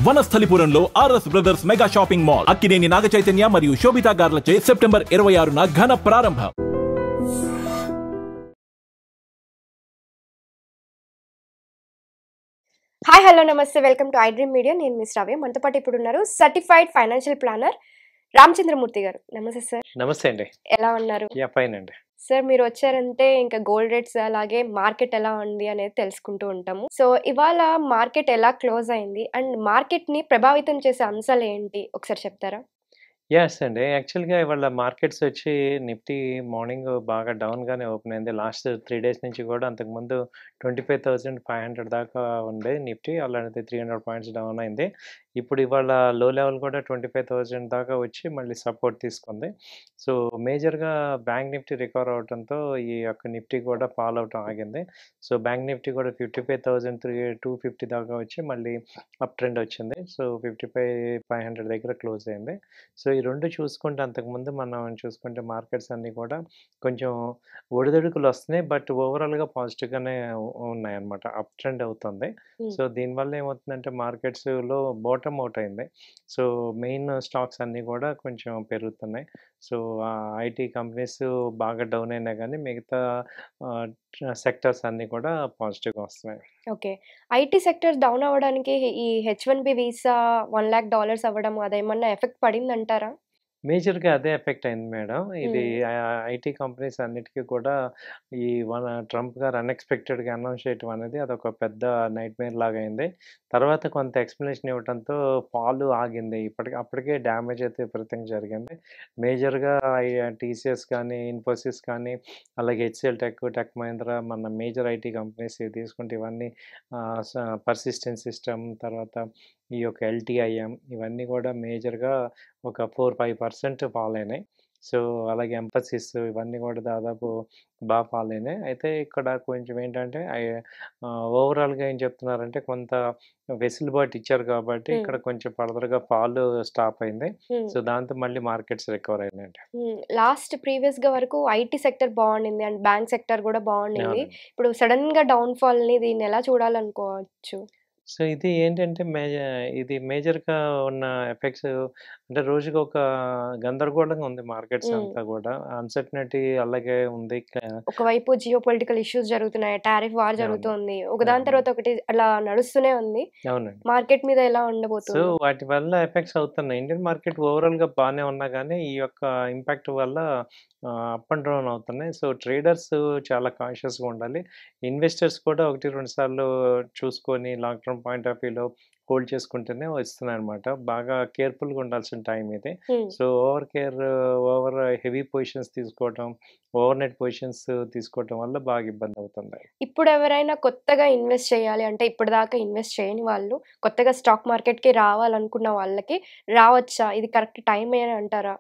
వనస్థలిపురంలో RS brothers mega shopping mall Akkineni Naga Chaitanya మరియు శోభితా గార్లచే September 26న ఘన ప్రారంభం. హాయ్ హలో నమస్తే, welcome to I dream media. నేను మిస్ రవి. మనతో పాటు ఇప్పుడు ఉన్నారు సర్టిఫైడ్ ఫైనాన్షియల్ ప్లానర్ రామచంద్రమూర్తి గారు. నమస్తే సార్. నమస్తే అండి. ఎలా ఉన్నారు? ఫైన్ అండి. సార్, మీరు వచ్చారంటే ఇంకా గోల్డ్ రేట్స్ అలాగే మార్కెట్ ఎలా ఉంది అనేది తెలుసుకుంటూ ఉంటాము. సో ఇవాళ మార్కెట్ ఎలా క్లోజ్ అయింది అండ్ మార్కెట్ ని ప్రభావితం చేసే అంశాలు ఏంటి ఒకసారి చెప్తారా? యెస్ అండి. యాక్చువల్‌గా ఇవాళ మార్కెట్స్ వచ్చి నిఫ్టీ మార్నింగ్ బాగా డౌన్‌గానే ఓపెన్ అయింది. లాస్ట్ 3 డేస్ నుంచి కూడా అంతకుముందు 25,500 దాకా ఉండే నిఫ్టీ. అలాంటిది 300 పాయింట్స్ డౌన్ అయింది. ఇప్పుడు ఇవాళ లో లెవెల్ కూడా 25,000 దాకా వచ్చి మళ్ళీ సపోర్ట్ తీసుకుంది. సో మేజర్‌గా బ్యాంక్ నిఫ్టీ రికవర్ అవ్వడంతో ఈ యొక్క నిఫ్టీ కూడా ఫాల్ అవటం ఆగింది. సో బ్యాంక్ నిఫ్టీ కూడా 55,250 దాకా వచ్చి మళ్ళీ అప్ ట్రెండ్ వచ్చింది. సో 55,500 దగ్గర క్లోజ్ అయింది. సో ఈ 2 చూసుకుంటే అంతకుముందు మనం చూసుకుంటే మార్కెట్స్ అన్నీ కూడా కొంచెం ఒడిదుడుకులు వస్తున్నాయి. బట్ ఓవరాల్‌గా పాజిటివ్‌గానే ఉన్నాయన్నమాట. అప్ ట్రెండ్ అవుతుంది. సో దీనివల్ల ఏమవుతుందంటే మార్కెట్స్‌లో బాటమ్ అవుట్ అయింది. సో మెయిన్ స్టాక్స్ అన్నీ కూడా కొంచెం పెరుగుతున్నాయి. సో ఐటీ కంపెనీస్ బాగా డౌన్ అయినా కానీ మిగతా సెక్టర్స్ అన్నీ కూడా పాజిటివ్‌గా వస్తున్నాయి. ఓకే. ఐటీ సెక్టర్ డౌన్ అవ్వడానికి ఈ H1B వీసా $1,00,000 అవ్వడం అదేమన్నా ఎఫెక్ట్ పడిందంటారా? మేజర్‌గా అదే ఎఫెక్ట్ అయింది మేడం. ఇది ఐటీ కంపెనీస్ అన్నిటికి కూడా ఈ ట్రంప్ గారు అన్‌ఎక్స్‌పెక్టెడ్‌గా అనౌన్స్ చేయటం అనేది అదొక పెద్ద నైట్‌మేర్ లాగా అయింది. తర్వాత కొంత ఎక్స్‌ప్లనేషన్ ఇవ్వటంతో ఫాల్ ఆగింది. అప్పటికే డ్యామేజ్ అయితే విపరీతంగా జరిగింది. మేజర్‌గా టీసీఎస్ కానీ, ఇన్ఫోసిస్ కానీ, అలాగే హెచ్‌సిఎల్ టెక్ మహీంద్రా మన మేజర్ ఐటీ కంపెనీస్ తీసుకుంటే ఇవన్నీ ఆహ్, స పర్సిస్టెంట్ సిస్టమ్ తర్వాత ఈ యొక్క ఎల్‌టిఐఎం ఇవన్నీ కూడా మేజర్‌గా ఒక 4, 5% ఫాల్ అయినాయి. సో అలాగే ఎంఫసిస్ ఇవన్నీ కూడా దాదాపు ఫాల్ అయినాయి. అయితే ఇక్కడ కొంచెం ఏంటంటే ఓవరాల్‌గా ఏం చెప్తున్నారంటే కొంత వెసులుబాటు ఇచ్చారు కాబట్టి ఇక్కడ కొంచెం ఫర్దర్‌గా ఫాల్ స్టాప్ అయింది. సో దాంతో మళ్ళీ మార్కెట్స్ రికవర్ అయినాయండి. లాస్ట్ ప్రీవియస్‌గా వరకు ఐటీ సెక్టర్ బాగుండింది అండ్ బ్యాంక్ సెక్టర్ కూడా బాగుండింది. అవునండి. ఇప్పుడు సడన్‌గా డౌన్‌ఫాల్‌ని దీన్ని ఎలా చూడాలనుకోవచ్చు? సో ఇది ఏంటంటే ఇది మేజర్‌గా ఉన్న ఎఫెక్ట్స్ అంటే రోజుకి ఒక గందరగోళంగా ఉంది మార్కెట్స్ అంతా కూడా. అన్‌సర్టెనిటీ అలాగే ఉంది. ఒకవైపు జియోపొలిటికల్ ఇష్యూస్ జరుగుతున్నాయి. టారిఫ్ వార్ అవును. జరుగుతోంది. ఒకదాని అవును. తర్వాత ఒకటి అలా నడుస్తూనే ఉంది. అవునండి. మార్కెట్ మీద ఎలా సో ఉండబోతుంది? వాటి వల్ల ఎఫెక్ట్స్ అవుతున్నాయి. ఇండియన్ మార్కెట్ ఓవరాల్‌గా బానే ఉన్నా గానీ ఈ యొక్క ఇంపాక్ట్ వల్ల అప్ అండ్ డౌన్ అవుతున్నాయి. సో ట్రేడర్స్ చాలా కాషియస్‌గా ఉండాలి. ఇన్వెస్టర్స్ కూడా 1, 2 సార్లు చూసుకొని లాంగ్ టర్మ్ పాయింట్ ఆఫ్ వ్యూలో హోల్డ్ చేసుకుంటేనే వస్తున్నాయన్నమాట. బాగా కేర్‌ఫుల్‌గా ఉండాల్సిన టైం ఇది. సో ఓవర్ హెవీ పొజిషన్స్ తీసుకోవటం, ఓవర్ నెట్ పొజిషన్స్ తీసుకోవటం వల్ల బాగా ఇబ్బంది అవుతుంది. ఇప్పుడు ఎవరైనా కొత్తగా ఇన్వెస్ట్ చేయాలి అంటే ఇప్పటిదాకా ఇన్వెస్ట్ చేయని వాళ్ళు కొత్తగా స్టాక్ మార్కెట్‌కి రావాలనుకున్న వాళ్ళకి రావచ్చా? ఇది కరెక్ట్ టైమే అంటారా?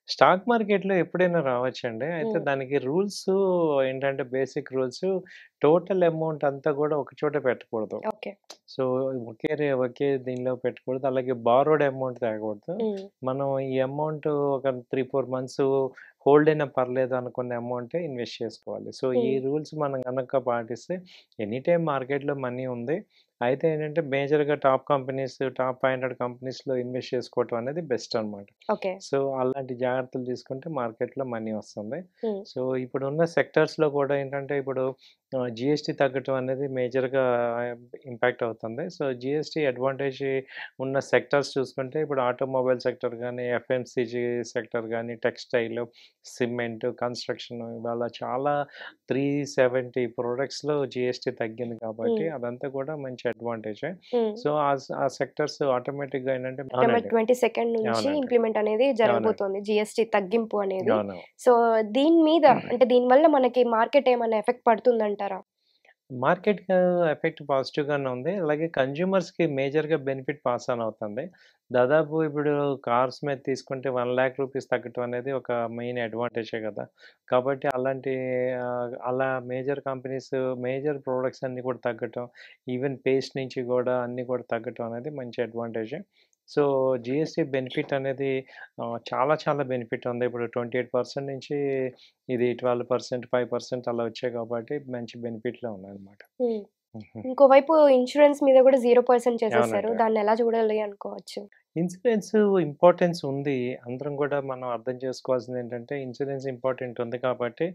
స్టాక్ మార్కెట్‌లో ఎప్పుడైనా రావచ్చండి. అయితే హ్మ్. దానికి రూల్స్ ఏంటంటే బేసిక్ రూల్స్ టోటల్ అమౌంట్ అంతా కూడా ఒక చోట పెట్టకూడదు. ఓకే. సో ఒకే దీనిలో పెట్టకూడదు. అలాగే బారోడ్ అమౌంట్ తేకూడదు. హ్మ్. మనం ఈ అమౌంట్ ఒక 3, 4 మంత్స్ హోల్డ్ అయినా పర్లేదు అనుకున్న అమౌంటే ఇన్వెస్ట్ చేసుకోవాలి. సో ఈ హ్మ్. రూల్స్ మనం గనక పాటిస్తే ఎనీ టైమ్ మార్కెట్‌లో మనీ ఉంది. అయితే ఏంటంటే మేజర్‌గా టాప్ కంపెనీస్, టాప్ 500 కంపెనీస్‌లో ఇన్వెస్ట్ చేసుకోవటం అనేది బెస్ట్ అనమాట. ఓకే. సో అలాంటి జాగ్రత్తలు తీసుకుంటే మార్కెట్‌లో మనీ వస్తుంది. హ్మ్. సో ఇప్పుడున్న సెక్టార్స్‌లో కూడా ఏంటంటే ఇప్పుడు జీఎస్టీ తగ్గటం అనేది మేజర్‌గా ఇంపాక్ట్ అవుతుంది. సో జీఎస్టీ అడ్వాంటేజ్ ఉన్న సెక్టార్స్ చూసుకుంటే ఇప్పుడు ఆటోమొబైల్ సెక్టర్ గానీ, ఎఫ్ఎంసీజీ సెక్టర్ గానీ, టెక్స్‌టైల్, సిమెంట్, కన్‌స్ట్రక్షన్ ఇవాళ చాలా 370 ప్రొడక్ట్స్‌లో జీఎస్టీ తగ్గింది కాబట్టి అదంతా కూడా మంచి అడ్వాంటేజే. హ్మ్. సో ఆ సెక్టార్స్ ఆటోమేటిక్‌గా ఏంటంటే సెప్టెంబర్ అవునండి. 22 నుంచి అవునండి. ఇంప్లిమెంట్ అనేది అవునండి. జరగబోతోంది. జీఎస్టీ తగ్గింపు అనేది. అవును. సో దీని మీద అంటే దీనివల్ల మనకి మార్కెట్ ఏమన్నా ఎఫెక్ట్ పడుతుందంటారా? మార్కెట్‌కి ఎఫెక్ట్ పాజిటివ్‌గానే ఉంది. అలాగే కన్జ్యూమర్స్‌కి మేజర్‌గా బెనిఫిట్ పాస్ ఆన్ అవుతుంది. దాదాపు ఇప్పుడు కార్స్ మీద తీసుకుంటే ₹1,00,000 తగ్గటం అనేది ఒక మెయిన్ అడ్వాంటేజే కదా! కాబట్టి అలా మేజర్ కంపెనీస్, మేజర్ ప్రొడక్ట్స్ అన్నీ కూడా తగ్గటం, ఈవెన్ పేస్ట్ నుంచి కూడా అన్నీ కూడా తగ్గటం అనేది మంచి అడ్వాంటేజే. సో జీఎస్టీ బెనిఫిట్ అనేది చాలా చాలా బెనిఫిట్ ఉంది. ఇప్పుడు 28% నుంచి ఇది 12%, 5% అలా వచ్చాయి కాబట్టి మంచి బెనిఫిట్‌లో ఉన్నాయన్నమాట. హ్మ్. ఇంకోవైపు ఇన్సూరెన్స్ మీద కూడా 0% చేసేసారు. అవునండి. దాన్ని ఎలా చూడాలి అనుకోవచ్చు? ఇన్సూరెన్స్ ఇంపార్టెన్స్ ఉంది. అందరం కూడా మనం అర్థం చేసుకోవాల్సింది ఏంటంటే, ఇన్సూరెన్స్ ఇంపార్టెంట్ ఉంది కాబట్టి,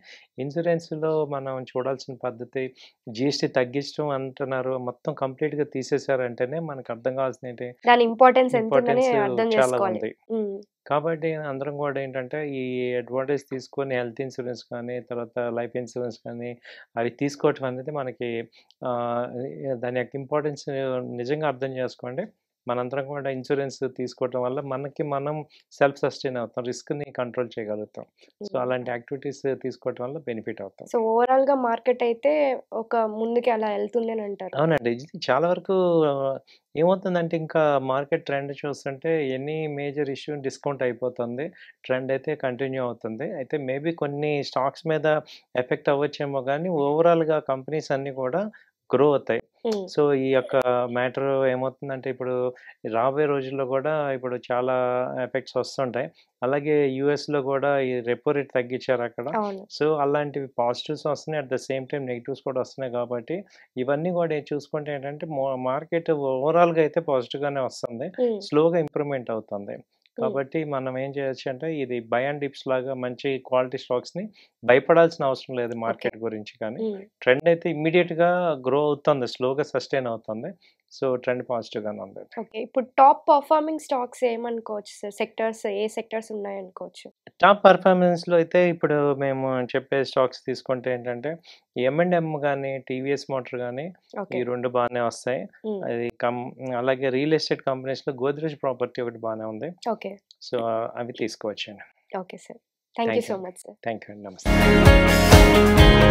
ఇన్సూరెన్స్‌లో మనం చూడాల్సిన పద్ధతి జీఎస్టీ తగ్గించడం అంటున్నారు. మొత్తం కంప్లీట్‌గా తీసేసారంటేనే మనకు అర్థం కావాల్సింది ఏంటి? దాని ఇంపార్టెన్స్ ఎంతుందని ఇంపార్టెన్స్ అర్థం చాలా చేసుకోవాలి. ఉంది. హ్మ్. కాబట్టి అందరం కూడా ఏంటంటే, ఈ అడ్వాంటేజ్ తీసుకొని హెల్త్ ఇన్సూరెన్స్ కానీ, తర్వాత లైఫ్ ఇన్సూరెన్స్ కానీ, అవి తీసుకోవటం అనేది మనకి ఆహ్, దాని యొక్క ఇంపార్టెన్స్ నిజంగా అర్థం చేసుకోండి. మనందరం కూడా ఇన్సూరెన్స్ తీసుకోవటం వల్ల మనకి మనం సెల్ఫ్ సస్టైన్ అవుతాం. రిస్క్‌ని కంట్రోల్ చేయగలుగుతాం. సో, హ్మ్. అలాంటి యాక్టివిటీస్ తీసుకోవటం వల్ల బెనిఫిట్ అవుతాం. సో, ఓవరాల్‌గా మార్కెట్ అయితే ఒక ముందుకి అలా ఎళ్తుంది అని అంటారు. అవునండి. ఇది చాలా వరకు ఏమవుతుందంటే ఇంకా మార్కెట్ ట్రెండ్ చూస్తుంటే ఎనీ మేజర్ ఇష్యూ డిస్కౌంట్ అయిపోతుంది. ట్రెండ్ అయితే కంటిన్యూ అవుతుంది. అయితే మేబీ కొన్ని స్టాక్స్ మీద ఎఫెక్ట్ అవ్వచ్చేమో గానీ ఓవరాల్‌గా కంపెనీస్ అన్నీ కూడా గ్రో అవుతాయి. హ్మ్. సో, ఈ యొక్క మ్యాటర్ ఏమవుతుందంటే ఇప్పుడు రాబోయే రోజుల్లో గూడా ఇప్పుడు చాలా ఎఫెక్ట్స్ వస్తుంటాయి. అలాగే యూఎస్‌లో గూడా ఈ రెపో రేట్ తగ్గించారక్కడ. అవును. సో, అలాంటివి పాజిటివ్స్ వస్తున్నాయి. At the same time negatives కూడా వస్తున్నాయి కాబట్టి ఇవన్నీ గూడా చూసుకుంటే ఏంటంటే మార్కెట్ ఓవరాల్‌గా అయితే పాజిటివ్‌గానే వస్తుంది. హ్మ్. స్లోగా ఇంప్రూవ్‌మెంట్ అవుతుంది. హ్మ్. కాబట్టి మనం ఏం చేయొచ్చంటే ఇది బై అండ్ డిప్స్ లాగా మంచి క్వాలిటీ స్టాక్స్‌ని భయపడాల్సిన అవసరం లేదు ఓకే. మార్కెట్ గురించి కానీ. హ్మ్. ట్రెండ్ అయితే ఇమ్మీడియేట్‌గా గ్రో అవుతుంది. స్లోగా సస్టైన్ అవుతుంది. సో, ట్రెండ్ పాజిటివ్‌గానే ఉంది. ఓకే. ఇప్పుడు టాప్ పర్ఫార్మింగ్ స్టాక్స్ ఏమనుకోవచ్చు సార్? సెక్టార్స్ ఏ సెక్టార్స్ ఉన్నాయనుకోవచ్చు? టాప్ పెర్ఫార్మెన్స్‌లో అయితే ఇప్పుడు మేము చెప్పే స్టాక్స్ తీసుకుంటే ఏంటంటే ఎమ్&ఎమ్ గాని, టీవీఎస్ మోటార్ గాని ఓకే. ఈ 2 బానే వస్తాయి. హ్మ్. అది అలాగే రియల్ ఎస్టేట్ కంపెనీస్‌లో గోద్రేజ్ ప్రాపర్టీ ఒకటి బానే ఉంది. ఓకే. సో, అవి తీసుకోవచ్చండి. Okay sir. Thank you thank you so అండి. Much sir. థాంక్ యూ అండి. నమస్తే.